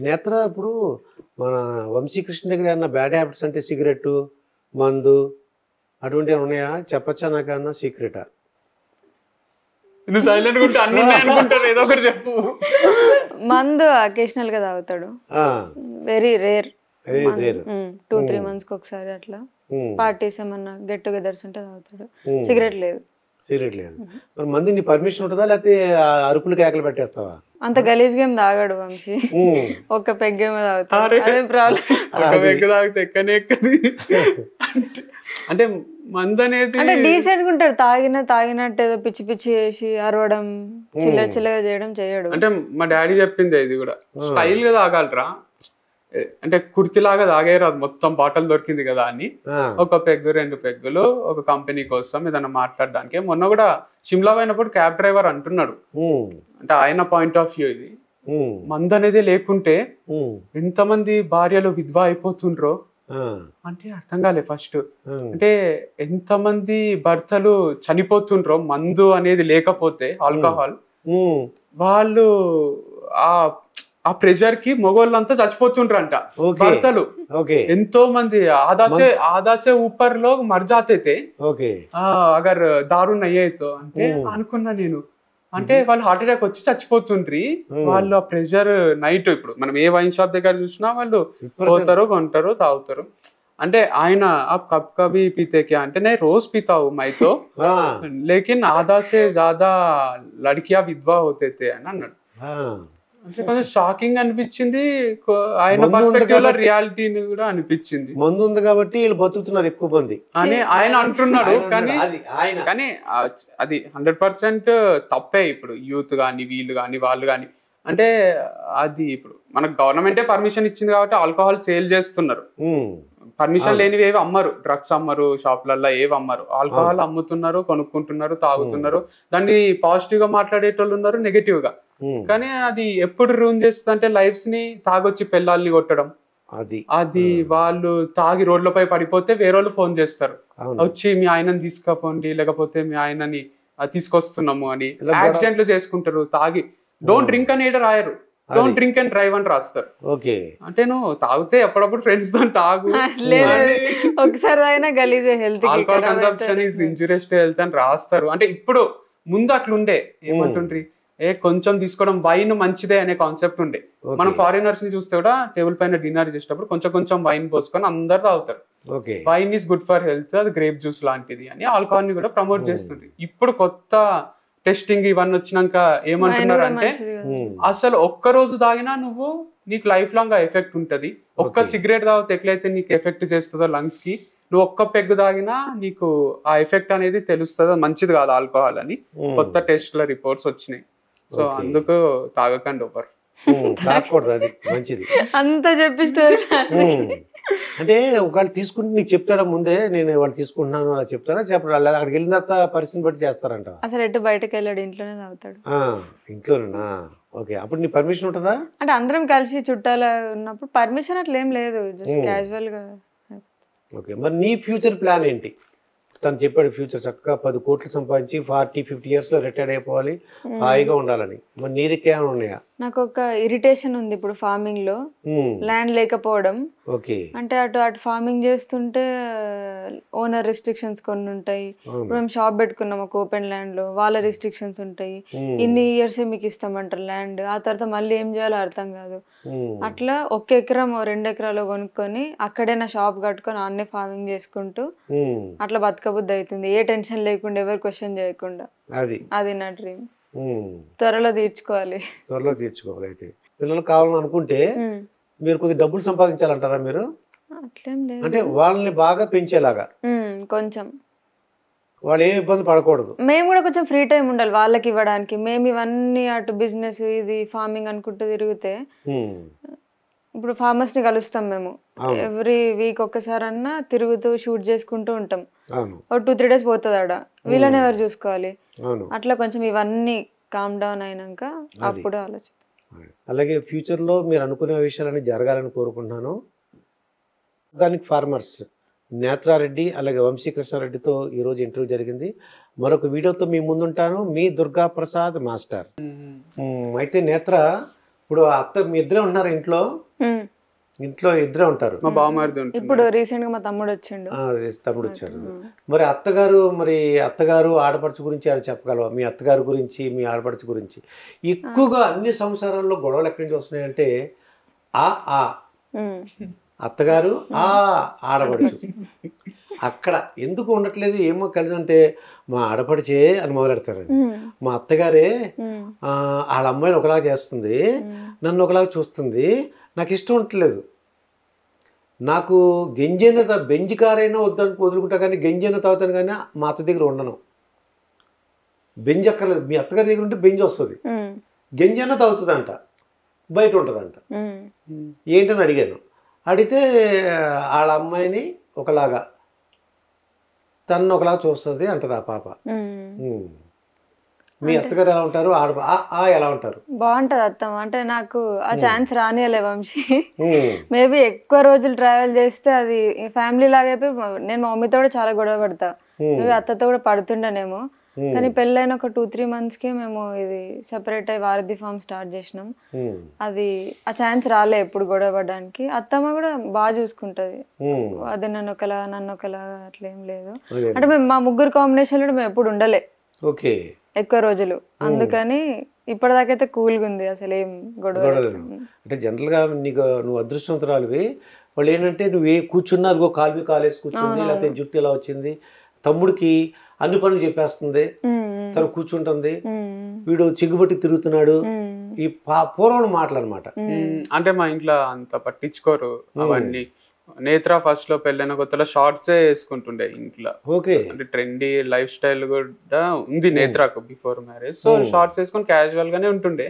నేత్ర ఇప్పుడు మన వంశీకృష్ణ దగ్గర ఏమన్నా బ్యాడ్ హ్యాబిట్స్ అంటే సిగరెట్, మందు అటువంటివి ఉన్నాయా? చెప్పచ్చా నాకన్నా సీక్రెటా? నువ్వు సైలెంట్ ఉంటే అన్ని అనుకుంటారు, ఏదో ఒకటి చెప్పు. మందు అకేషనల్ గా తాగుతాడు, వెరీ రేర్. 2-3 months ఒకసారి అట్లా పార్టీస్ ఏమన్నా గెట్ టుగెదర్స్ ఉంటే తాగుతాడు. సిగరెట్ లేదు. సిగరెట్ లేదు. మరి మంది నీ పర్మిషన్ ఉంటుందా లేకపోతే అరుపులు కేకలు పెట్టేస్తావా? అంత గలీజ్ గేమ్ తాగాడు వంశీ, ఒక్క పెగ్గేమో తాగుతాడు. అదే ప్రాబ్లం. ఒక పెగ్గ తాగితే ఎక్కనే ఎక్కది. అంటే మందు అనేది అంటే డీసెంట్ గా ఉంటాడు, తాగినట్టు ఏదో పిచ్చి పిచ్చి చేసి అరవడం, చిల్లగా చేయడం చేయడు. అంటే మా డాడీ చెప్పింది ఇది కూడా, స్టైల్ గా తాగాలరా, అంటే కుర్తిలాగా తాగేరాదు, మొత్తం బాటల్ దొరికింది కదా అని ఒక పెగ్గు 2 పెగ్గులు ఒక కంపెనీ కోసం ఏదైనా మాట్లాడడానికి. మొన్న కూడా షిమ్లా పోయినప్పుడు క్యాబ్ డ్రైవర్ అంటున్నాడు, అంటే ఆయన పాయింట్ ఆఫ్ వ్యూ ఇది, మందు అనేది లేకుంటే ఎంతమంది భార్యలు విధవా అయిపోతుండ్రో అంటే అర్థం కాలే ఫస్ట్. అంటే ఎంతమంది భర్తలు చనిపోతుండ్రో మందు అనేది లేకపోతే, ఆల్కహాల్, వాళ్ళు ఆ ప్రెషర్ కి మగోళ్ళంతా చచ్చిపోతుండ్రంట భర్తలు. ఎంతో మంది ఆదాసే ऊपर लोग मर जाते थे अगर दारू नहीं है तो అంటే అనుకున్నా నేను, అంటే వాళ్ళు హార్ట్ అటాక్ వచ్చి చచ్చిపోతుండ్రి. వాళ్ళు ఆ ప్రెషర్ నైట్, ఇప్పుడు మనం ఏ వైన్ షాప్ దగ్గర చూసినా వాళ్ళు పోతారు, కొంటారు, తాగుతారు. అంటే ఆయన కబ్ కభీ పీతే క్యా అంటే నేను రోజు పీతా హూ మై తో, లేకిన్ ఆదా సే జ్యాదా లడ్కియా విధవా హోతే థే అని అన్నాడు. అంటే కొంచెం షాకింగ్ అనిపించింది, ఆయన పర్స్పెక్టివ్ లో రియాలిటీ కూడా అనిపించింది. మందు ఉంది కాబట్టి వీళ్ళు బతుకుతున్నారు ఎక్కువ మంది అని ఆయన అంటున్నాడు. కానీ అది 100% తప్పే. ఇప్పుడు యూత్ కానీ వీళ్ళు కానీ వాళ్ళు కానీ, అంటే అది ఇప్పుడు మనకు గవర్నమెంటే పర్మిషన్ ఇచ్చింది కాబట్టి ఆల్కహాల్ సేల్ చేస్తున్నారు. పర్మిషన్ లేనివి ఏవి అమ్మరు, డ్రగ్స్ అమ్మరు, షాప్లలో ఏవి అమ్మరు, ఆల్కహాల్ అమ్ముతున్నారు, కొనుక్కుంటున్నారు, తాగుతున్నారు. దాన్ని పాజిటివ్ గా మాట్లాడేటోళ్ళు ఉన్నారు, నెగటివ్ గా. కానీ అది ఎప్పుడు రూన్ చేస్తుంది అంటే లైఫ్స్ ని, తాగొచ్చి పిల్లల్ని కొట్టడం, అది వాళ్ళు తాగి రోడ్లపై పడిపోతే వేరే వాళ్ళు ఫోన్ చేస్తారు, వచ్చి మీ ఆయనని తీసుకపోండి, లేకపోతే మీ ఆయనని తీసుకొస్తున్నాము అని. యాక్సిడెంట్లు చేసుకుంటారు తాగి. డోంట్ డ్రింక్ అని ఏదో రాయరు, డోంట్ డ్రింక్ అండ్ డ్రైవ్ అని రాస్తారు. అంటే నువ్వు తాగితే అప్పుడప్పుడు ఫ్రెండ్స్ తో తాగు, ఒకసారి అయినా గలీజ్ health, alcohol consumption is injurious to health అని రాస్తారు. అంటే ఇప్పుడు ముందు అట్లుండే, ఏమంటుండ్రి, కొంచెం తీసుకోవడం, వైన్ మంచిదే అనే కాన్సెప్ట్ ఉండే. మనం ఫారినర్స్ ని చూస్తే కూడా టేబుల్ పైన డిన్నర్ చేసేటప్పుడు కొంచెం కొంచెం వైన్ పోసుకొని అందరు తాగుతారు. Wine is good for health, అది గ్రేప్ జ్యూస్ లాంటిది అని ఆల్కహాల్ ని కూడా ప్రమోట్ చేస్తుంది. ఇప్పుడు కొత్త టెస్టింగ్ ఇవన్నీ వచ్చినాక ఏమంటున్నారు అంటే, అసలు ఒక్క రోజు తాగినా నీకు లైఫ్ లాంగ్ ఎఫెక్ట్ ఉంటది. ఒక్క సిగరెట్ తాగితే ఎట్లయితే నీకు ఎఫెక్ట్ చేస్తుందో లంగ్స్ కి, నువ్వు ఒక్క పెగ్గు తాగినా నీకు ఆ ఎఫెక్ట్ అనేది తెలుస్తుంది, మంచిది కాదు ఆల్కహాల్ అని కొత్త టెస్ట్ లో రిపోర్ట్స్ వచ్చినాయి. సో అందుకు తాగకండి ఒకరు, అంత చెప్పిస్తే. అంటే ఒకవేళ తీసుకుంటే నీకు చెప్తాడా ముందే, నేను వాళ్ళు తీసుకుంటున్నాను అలా చెప్తారా? చెప్పరా? లేదా అక్కడికి వెళ్ళిన తర్వాత పరిస్థితిని బట్టి చేస్తారంట? అసలు ఎటు బయటకు వెళ్ళాడు, ఇంట్లోనే తాగుతాడు. ఇంట్లోనేనా? ఓకే. అప్పుడు నీ పర్మిషన్ ఉంటుందా? అంటే అందరం కలిసి చుట్టాలు ఉన్నప్పుడు పర్మిషన్ అట్లా ఏం లేదు, జస్ట్ క్యాజువల్ గా. ఓకే. మరి నీ ఫ్యూచర్ ప్లాన్ ఏంటి? తను చెప్పాడు ఫ్యూచర్ చక్కగా 10 కోట్లు సంపాదించి 40-50 years లో రిటైర్డ్ అయిపోవాలి, హాయిగా ఉండాలని. మరి నీ దగ్గర ఏమైనా ఉన్నాయా? నాకు ఒక ఇరిటేషన్ ఉంది ఇప్పుడు ఫార్మింగ్ లో, ల్యాండ్ లేకపోవడం. అంటే అటు ఫార్మింగ్ చేస్తుంటే ఓనర్ రిస్ట్రిక్షన్స్ కొన్ని ఉంటాయి. ఇప్పుడు మేము షాప్ పెట్టుకున్నాం ఒక ఓపెన్ ల్యాండ్ లో, వాళ్ళ రిస్ట్రిక్షన్స్ ఉంటాయి. ఇన్ని ఇయర్స్ మీకు ఇస్తామంటారు ల్యాండ్, ఆ తర్వాత మళ్ళీ ఏం చేయాలో అర్థం కాదు. అట్లా 1 ఎకరం 2 ఎకరాలు కొనుక్కొని అక్కడే నా షాప్ కట్టుకొని అన్నే ఫార్మింగ్ చేసుకుంటూ అట్లా బతకబుద్ధి అవుతుంది, ఏ టెన్షన్ లేకుండా, ఎవరు క్వశ్చన్ చేయకుండా. అది నా డ్రీమ్. త్వరలో తీర్చుకోవాలి. అయితే పిల్లలు కావాలని అనుకుంటే మీరు కొద్దిగా డబ్బులు సంపాదించాలంటారా మీరు? అట్లేం లేదు, అంటే వాళ్ళని బాగా పెంచేలాగా కొంచెం, వాళ్ళు ఏ ఇబ్బంది పడకూడదు. మేము కూడా కొంచెం ఫ్రీ టైం ఉండాలి వాళ్ళకి ఇవ్వడానికి. మేము ఇవన్నీ అటు బిజినెస్ ఇది ఫార్మింగ్ అనుకుంటూ తిరిగితే, ఇప్పుడు ఫార్మర్స్ ని కలుస్తాం మేము ఎవ్రీ వీక్, ఒక్కసారి అన్నా తిరుగుతూ షూట్ చేసుకుంటూ ఉంటాం. 2-3 days పోతుంది ఆడ, వీళ్ళని ఎవరు చూసుకోవాలి? అట్లా కొంచెం ఇవన్నీ కామ్ డౌన్ అయినాక అప్పుడు ఆలోచిస్తాం. అలాగే ఫ్యూచర్ లో మీరు అనుకునే విషయాలన్నీ జరగాలని కోరుకుంటున్నాను. ఆర్గానిక్ ఫార్మర్స్ నేత్రారెడ్డి అలాగే వంశీకృష్ణారెడ్డితో ఈరోజు ఇంటర్వ్యూ జరిగింది. మరొక వీడియోతో మీ ముందుంటాను. మీ దుర్గా ప్రసాద్ మాస్టర్. అయితే నేత్ర ఇప్పుడు అత్త మీ ఇద్దరే ఉంటున్నారు ఇంట్లో? ఉమ్. ఇంట్లో ఇద్దరే ఉంటారు. మా బావమరిది ఉంటుంది. ఇప్పుడు రీసెంట్ గా మా తమ్ముడు వచ్చిండు. తమ్ముడు వచ్చారు. మరి అత్తగారు ఆడపడుచు గురించి అని చెప్పగలవా? మీ అత్తగారి గురించి, మీ ఆడపడుచు గురించి. ఎక్కువగా అన్ని సంసారాల్లో గొడవలు ఎక్కడి నుంచి వస్తున్నాయంటే ఆ అత్తగారు ఆడపడుచు అక్కడ ఎందుకు ఉండట్లేదు ఏమో కలిసి అంటే మా ఆడపడిచే అని మొదలెడతారండి. మా అత్తగారే వాళ్ళ అమ్మాయిని ఒకలాగా చేస్తుంది, నన్ను ఒకలాగా చూస్తుంది, నాకు ఇష్టం ఉండట్లేదు. నాకు గంజైన బెంజి కారైనా వద్దని వదులుకుంటా కానీ గంజైనా తాగుతాను కానీ మా అత్త దగ్గర ఉండను. బెంజ్ అక్కర్లేదు, మీ అత్తగారి దగ్గర ఉంటే బెంజ్ వస్తుంది, గంజైనా తాగుతుందంట, బయట ఉంటుందంట. ఏంటని అడిగాను. అడిగితే వాళ్ళ అమ్మాయిని ఒకలాగా తను ఒకలాగా చూస్తుంది అంటది ఆ పాప. మీ అత్తగారు ఎలా ఉంటారు, ఎలా ఉంటారు? బాగుంటది అత్తమ్మ. అంటే నాకు ఆ ఛాన్స్ రానియలే వంశీ. మేబీ ఎక్కువ రోజులు ట్రావెల్ చేస్తే అది ఫ్యామిలీ లాగా అయిపోయి నేను మా మమ్మీతో కూడా చాలా గొడవ పడతా, మేబీ అత్తతో కూడా పడుతుండనేమో. కానీ పెళ్ళైన ఒక 2-3 months కి మేము ఇది సెపరేట్ అయ్యి వారధి ఫామ్ స్టార్ట్ చేసినాం. అది ఆ ఛాన్స్ రాలే ఎప్పుడు గొడవ పడడానికి. అత్తమ్మ కూడా బాగా చూసుకుంటది, అది నన్ను ఒకలా అట్లా ఏం లేదు. అంటే మేము మా ముగ్గురు కాంబినేషన్ లో మేము ఎప్పుడు ఉండలే ఎక్కువ రోజులు, అందుకని ఇప్పటిదాకైతే కూల్గా ఉంది, అసలు ఏం గొడవ. అంటే జనరల్గా నువ్వు అదృష్టవంతురాలివి. వాళ్ళు ఏంటంటే నువ్వు కూర్చున్నా అదిగో కాలు కాలేసి కూర్చుంది, లేకపోతే జుట్టు ఇలా వచ్చింది, తమ్ముడికి అన్ని పనులు చెప్పేస్తుంది, తను కూర్చుంటుంది, వీడు చిగ్గుబట్టి తిరుగుతున్నాడు, ఈ పూర్వం మాటలు అనమాట. అంటే మా ఇంట్లో అంత పట్టించుకోరు అవన్నీ. నేత్ర ఫస్ట్ లో పెళ్ళైన కొత్తలో షార్ట్సే వేసుకుంటుండే ఇంట్లో. అంటే ట్రెండీ లైఫ్ స్టైల్ కూడా ఉంది నేత్రకు బిఫోర్ మ్యారేజ్. సో షార్ట్స్ వేసుకొని క్యాజువల్ గానే ఉంటుండే.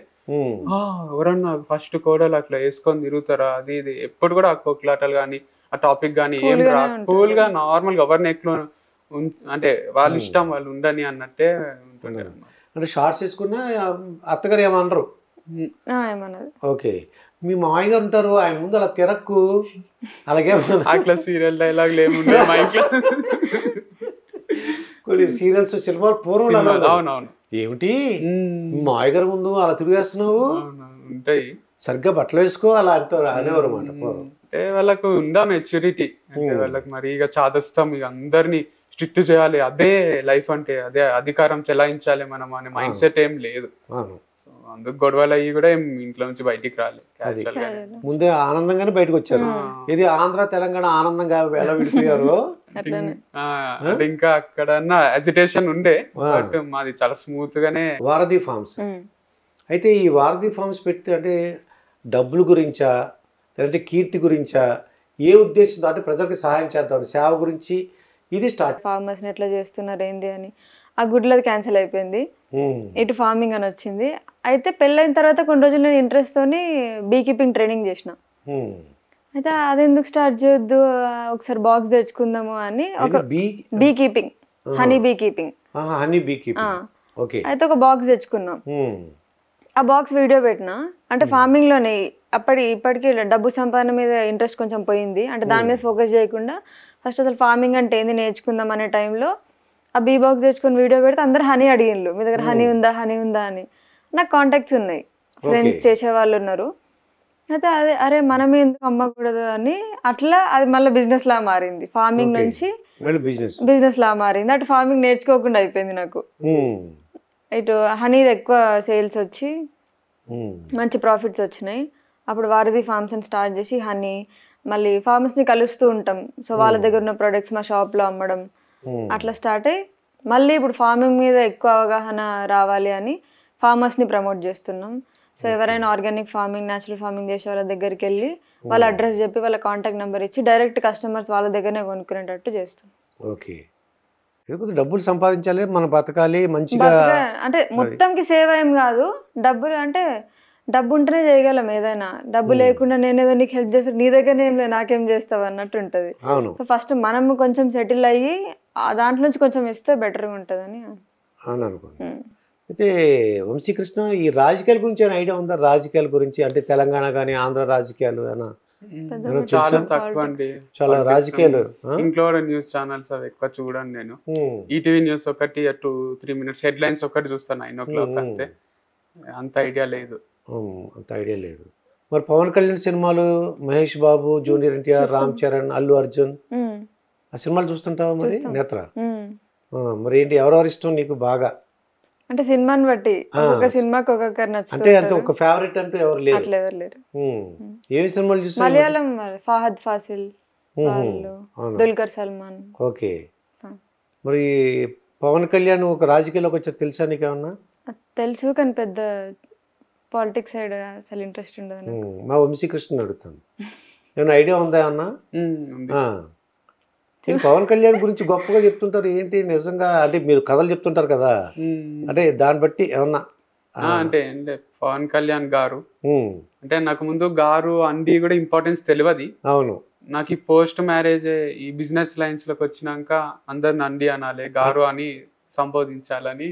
ఎవరన్నా ఫస్ట్ కోడలు అట్లా వేసుకొని తిరుగుతారా అది ఇది, ఎప్పుడు కూడా ఆ కొట్లాటలు కానీ ఆ టాపిక్ కానీ ఏం రా, కూల్ గా నార్మల్ గా ఎవరిని ఎక్కువ అంటే వాళ్ళ ఇష్టం వాళ్ళు ఉండని అన్నట్టే ఉంటుండే. అంటే షార్ట్స్ వేసుకున్నా అత్తగారు ఏమనరు? ఓకే. మీ మామయ్య గారు ఉంటారు, ఆయన ముందు అలా తిరక్కు, అలాగే అట్లా సీరియల్ డైలాగులు ఏముండే మా ఇంట్లో. కొన్ని సీరియల్స్ సినిమాలు పూర్వం అవునవును, ఏమిటి మామయ్య గారి ముందు అలా తిరిగేస్తున్నావు, ఉంటాయి సరిగ్గా బట్టలు వేసుకో అలా అంటారు అనేవారు అన్నమాట. అంటే వాళ్ళకు ఉందా మెచ్యూరిటీ, అంటే వాళ్ళకి మరి ఇక చాదస్తాం, ఇక అందరినీ స్ట్రిక్ట్ చేయాలి, అదే లైఫ్ అంటే అదే అధికారం చెలాయించాలి మనం అనే మైండ్ సెట్ ఏం లేదు. సో అందుకు గొడవలు అయ్యి కూడా ఏం ఇంట్లో నుంచి బయటికి రాలేదు. ముందే ఆనందంగానే బయటకు వచ్చారు. ఇది ఆంధ్ర తెలంగాణ ఆనందంగా ఎలా విడిపోయారు. అంటే ఇంకా అక్కడన్నా అజిటేషన్ ఉండే, బట్ మాది చాలా స్మూత్ గానే. వారధి ఫార్మ్స్ అయితే ఈ వారధి ఫార్మ్స్ పెట్టి అంటే డబ్బుల గురించా లేదంటే కీర్తి గురించా, ఏ ఉద్దేశంతో అంటే ప్రజలకు సహాయం చేద్దాం సేవ గురించి ఇది స్టార్ట్? ఫార్మర్స్ని ఎట్లా చేస్తున్నారు ఏంది అని ఆ గుడ్లది క్యాన్సిల్ అయిపోయింది, ఇటు ఫార్మింగ్ అని వచ్చింది. అయితే పెళ్ళైన తర్వాత కొన్ని రోజులు నేను ఇంట్రెస్ట్ తోని బీ కీపింగ్ ట్రైనింగ్ చేసిన. అయితే అది ఎందుకు స్టార్ట్ చేయొద్దు, ఒకసారి బాక్స్ తెచ్చుకుందాము అని ఒక be keeping, honey bee keeping. అయితే ఒక బాక్స్ తెచ్చుకున్నాం, ఆ బాక్స్ వీడియో పెట్టినా. అంటే ఫార్మింగ్ లోనే ఇప్పటికీ డబ్బు సంపాదన మీద ఇంట్రెస్ట్ కొంచెం పోయింది, అంటే దాని మీద ఫోకస్ చేయకుండా ఫస్ట్ అసలు ఫార్మింగ్ అంటే ఏంది నేర్చుకుందాం అనే టైంలో ఆ బీ బాక్స్ తెచ్చుకొని వీడియో పెడితే అందరు హనీ అడిగిన్లు, మీ దగ్గర హనీ ఉందా అని. నాకు కాంటాక్ట్స్ ఉన్నాయి, ఫ్రెండ్స్ చేసే వాళ్ళు ఉన్నారు. అయితే అరే మనం ఎందుకు అమ్మకూడదు అని అట్లా అది మళ్ళీ బిజినెస్ లా మారింది. ఫార్మింగ్ నుంచి బిజినెస్ లా మారింది. అటు ఫార్మింగ్ నేర్చుకోకుండా అయిపోయింది నాకు. ఇటు హనీ ఎక్కువ సేల్స్ వచ్చి మంచి ప్రాఫిట్స్ వచ్చినాయి. అప్పుడు వారధి ఫార్మ్స్ అని స్టార్ట్ చేసి హనీ, మళ్ళీ ఫార్మర్స్ని కలుస్తూ ఉంటాం, సో వాళ్ళ దగ్గర ఉన్న ప్రొడక్ట్స్ మా షాప్లో అమ్మడం, అట్లా స్టార్ట్ అయ్యి మళ్ళీ ఇప్పుడు ఫార్మింగ్ మీద ఎక్కువ అవగాహన రావాలి అని ఫార్మర్స్ని ప్రమోట్ చేస్తున్నాం. సో ఎవరైనా ఆర్గానిక్ ఫార్మింగ్, న్యాచురల్ ఫార్మింగ్ చేసే వాళ్ళ దగ్గరికి వెళ్ళి వాళ్ళ అడ్రస్ చెప్పి వాళ్ళ కాంటాక్ట్ నెంబర్ ఇచ్చి డైరెక్ట్ కస్టమర్స్ వాళ్ళ దగ్గరనే కొనుక్కునేటట్టు చేస్తాం. ఓకే, డబ్బులు సంపాదించాలి, మనం బతకాలి మంచిగా. అంటే మొత్తంకి సేవ్ ఏం కాదు, డబ్బులు అంటే డబ్బు ఉంటేనే చేయగలం ఏదైనా, డబ్బు లేకుండా నేనేదో నీకు హెల్ప్ చేస్తా, నీ దగ్గర ఏం లేదు నాకేం చేస్తావు అన్నట్టు ఉంటుంది. సో ఫస్ట్ మనం కొంచెం సెటిల్ అయ్యి దాంట్లో నుంచి కొంచెం ఇస్తే బెటర్గా ఉంటుందని అనుకుంటున్నాను. అయితే వంశీకృష్ణ, ఈ రాజకీయాల గురించి ఏమైనా ఐడియా ఉందా? రాజకీయాల గురించి అంటే తెలంగాణ కానీ ఆంధ్ర రాజకీయాలు చాలా తక్కువ అండి. చాలా రాజకీయాలు ఇంట్లో న్యూస్ ఛానల్స్ అవి ఎక్కువ చూడండి. నేను ఈటీవీ న్యూస్ ఒకటి 2-3 minutes హెడ్ లైన్స్ ఒకటి చూస్తాను 9 o'clock, అంతే, అంత ఐడియా లేదు. అంత ఐడియా లేదు. మరి పవన్ కళ్యాణ్ సినిమాలు, మహేష్ బాబు, జూనియర్ ఎన్టీఆర్, రామ్ చరణ్, అల్లు అర్జున్, ఆ సినిమాలు చూస్తుంటావా మరి నేత్ర? మరి ఏంటి, ఎవరెవరు ఇష్టం నీకు బాగా? అంటే సినిమాని బట్టి ఒక్కొక్క సినిమాకి ఒక్కొక్కరు నచ్చుతుంది. అంటే అంత ఒక ఫేవరెట్ అంటూ ఎవరు లేరు? అట్లా ఎవరు లేరు. ఏ సినిమాలు చూస్తావు? మలయాళం ఫహద్ ఫాసిల్ వాళ్ళు, దుల్కర్ సల్మాన్. ఓకే. మరి పవన్ కళ్యాణ్ ఒక రాజకీయాల్లోకి వచ్చా తెలుసా నీకేమన్నా? తెలుసు, కానీ పెద్ద పాలిటిక్స్ సైడ్ అసలు ఇంట్రెస్ట్ ఉండదు. మా వంశీకృష్ణ అడుగుతాను, ఏమైనా ఐడియా ఉందా అన్న? పవన్ కళ్యాణ్ గురించి గొప్పగా చెప్తుంటారు, ఏంటి నిజంగా? అంటే మీరు కథలు చెప్తుంటారు కదా, అంటే దాన్ని బట్టి ఏమన్నా? అంటే పవన్ కళ్యాణ్ గారు అంటే నాకు ముందు గారు అండి కూడా ఇంపార్టెన్స్ తెలియదు. అవును. నాకు ఈ పోస్ట్ మ్యారేజ్ ఈ బిజినెస్ లైన్స్ లోకి వచ్చినాక అందరిని అండి అనాలి, గారు అని సంబోధించాలని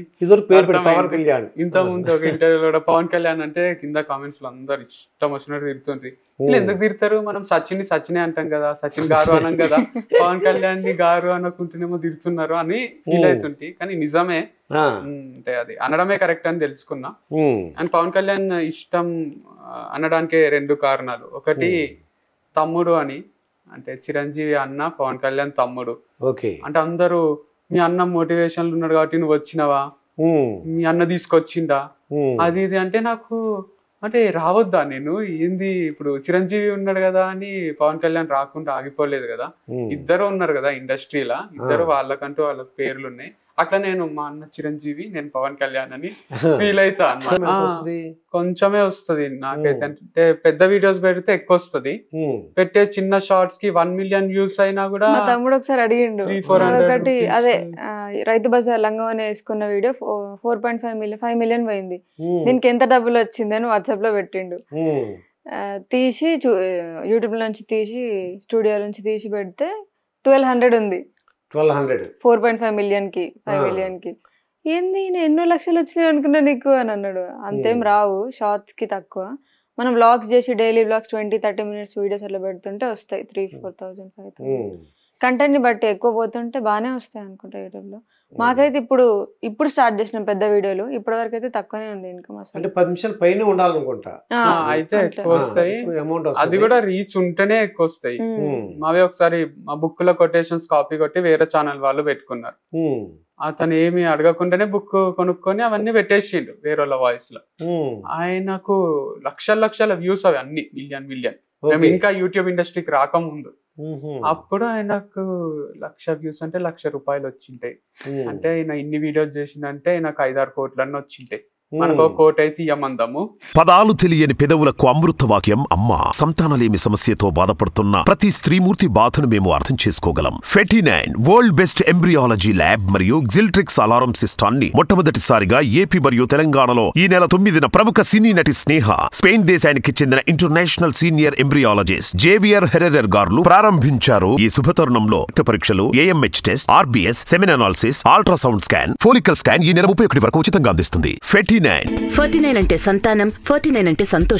పవన్ కళ్యాణ్. ఇంత ముందు ఒక ఇంటర్వ్యూలో కూడా పవన్ కళ్యాణ్ అంటే కింద కామెంట్స్ లో అందరు ఇష్టం వచ్చినట్టు తిరుగుతుండ్రి. వీళ్ళు ఎందుకు తిడతారు, మనం సచిన్ సచినే అంటాం కదా, సచిన్ గారు అనం కదా, పవన్ కళ్యాణ్ ని గారు అనుకుంటేనేమో తిడుతున్నారు అని ఫీల్ అవుతుంటే, కానీ నిజమే అంటే అది అనడమే కరెక్ట్ అని తెలుసుకున్నా. అండ్ పవన్ కళ్యాణ్ ఇష్టం అనడానికి 2 కారణాలు. ఒకటి తమ్ముడు అని, అంటే చిరంజీవి అన్న, పవన్ కళ్యాణ్ తమ్ముడు. అంటే అందరూ మీ అన్న మోటివేషన్లు ఉన్నాడు కాబట్టి నువ్వు వచ్చినవా, మీ అన్న తీసుకొచ్చిందా, అది ఇది అంటే నాకు అంటే రావద్దా నేను ఏంది, ఇప్పుడు చిరంజీవి ఉన్నాడు కదా అని పవన్ కళ్యాణ్ రాకుండా ఆగిపోలేదు కదా, ఇద్దరు ఉన్నారు కదా ఇండస్ట్రీలా, ఇద్దరు వాళ్ళకంటూ వాళ్ళ పేర్లు ఉన్నాయి. అట్లా నేను మా అన్న చిరంజీవి, నేను పవన్ కళ్యాణ్ అని ఫీల్ అవుతా అన్నమాట. కొంచెమే వస్తుంది నాకైతే, అంటే పెద్ద వీడియోస్ పెడితే ఎక్కువ వస్తుంది, పెట్టే చిన్న షార్ట్స్ కి 1 మిలియన్ వ్యూస్ అయినా కూడా. మా తమ్ముడు ఒకసారి అడిగిండు, ఒకటి అదే రైతు బజార్ లంగవని వేసుకున్న వీడియో 4.5 మిలియన్ పోయింది, దీనికి ఎంత డబ్బులు వచ్చింది అని వాట్సాప్ లో పెట్టిండు. తీసి యూట్యూబ్ నుంచి తీసి స్టూడియో నుంచి తీసి పెడితే 1200 ఉంది. 4.5 మిలియన్ కి 5 మిలియన్ కి. ఏంది నేను ఎన్నో లక్షలు వచ్చినాయి అనుకున్నా నీకు అని అన్నాడు. అంతేం రావు, షార్ట్స్ కి తక్కువ. మనం వ్లాగ్స్ చేసి డైలీ వ్లాగ్స్ 20-30 మినిట్స్ వీడియోస్ అట్లా పెడుతుంటే వస్తాయి 3,000-4,000 5,000. కంటెంట్ ని బట్టి ఎక్కువ పోతుంటే బాగానే వస్తాయి అనుకుంటా యూట్యూబ్ లో. మాకైతే ఇప్పుడు స్టార్ట్ చేసిన పెద్ద వీడియోలు, ఇప్పటి వరకు అయితే తక్కువనే ఉంది ఇన్కమ్. అంటే 10 నిమిషాల పైన ఉండాలనుకుంటా, అయితే ఎక్కువ వస్తాయి. అది కూడా రీచ్ ఉంటేనే ఎక్కువ వస్తాయి. మావే ఒకసారి మా బుక్ లో కొటేషన్స్ కాపీ కొట్టి వేరే ఛానల్ వాళ్ళు పెట్టుకున్నారు. అతను ఏమి అడగకుండానే బుక్ కొనుక్కొని అవన్నీ పెట్టేసిండు వేరే వాళ్ళ వాయిస్ లో. ఆయనకు లక్షల వ్యూస్, అవి అన్ని మిలియన్. మేము ఇంకా యూట్యూబ్ ఇండస్ట్రీకి రాకముందు అప్పుడు ఆయనకు 1,00,000 వ్యూస్ అంటే 1,00,000 రూపాయలు వచ్చింటాయి. అంటే ఆయన ఇన్ని వీడియోస్ చేసిందంటే నాకు 5-6 కోట్లన్నీ వచ్చింటాయి. మనకు 1 కోటి అయితే ఇయ్యమందాము. పదాలు తెలియని పెదవులకు అమృత వాక్యం అమ్మ. సంతానలేమి సమస్యతో బాధపడుతున్న ప్రతి స్త్రీమూర్తి బాధను మేము అర్థం చేసుకోగలం. ఫెటినైన్ వరల్డ్ బెస్ట్ ఎంబ్రియాలజీ ల్యాబ్ మరియు జిల్ట్రిక్స్ అలారం సిస్టాన్ని మొట్టమొదటిసారిగా ఏపీ మరియు తెలంగాణలో ఈ నెల 9న ప్రముఖ సినీ నటి స్నేహ, స్పెయిన్ దేశానికి చెందిన international senior embryologist Javier Herrera గారు ప్రారంభించారు. ఈ శుభతరుణంలో రక్త పరీక్షలు, AMH test, RBS, semen analysis, ultrasound scan, follicle scan ఈ నెల 31 వరకు ఉచితంగా అందిస్తుంది. 49 49 అంటే సంతానం, 49 అంటే సంతోషం.